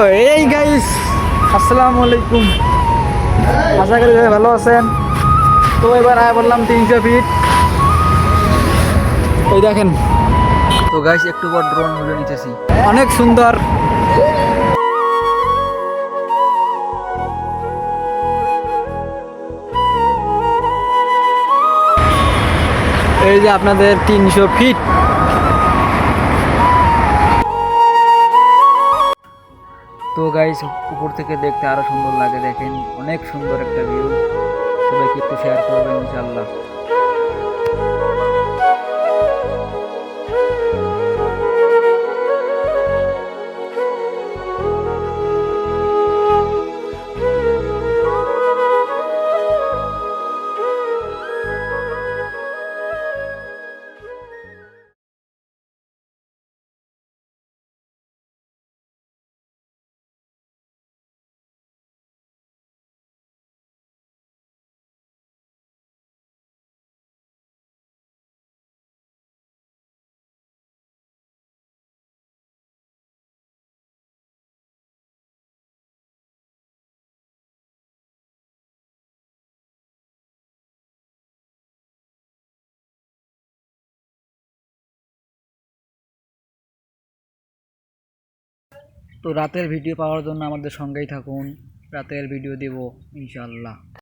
এই গাইস, আসসালামু আলাইকুম। আশা করি সবাই ভালো আছেন। তো এবার আয় বললাম 300 ফিট। ওই দেখেন, তো গাইস একটু পর ড্রোন ভিডিও নিতেছি। অনেক সুন্দর। এই যে আপনাদের 300 ফিট। তো গাইস উপর থেকে দেখতে আরো সুন্দর লাগে, দেখেন অনেক সুন্দর একটা ভিউ। সবাইকে একটু শেয়ার করবেন ইনশাআল্লাহ। তো রাতের ভিডিও পাওয়ার জন্য আমাদের সঙ্গেই থাকুন, রাতের ভিডিও দেব ইনশাআল্লাহ।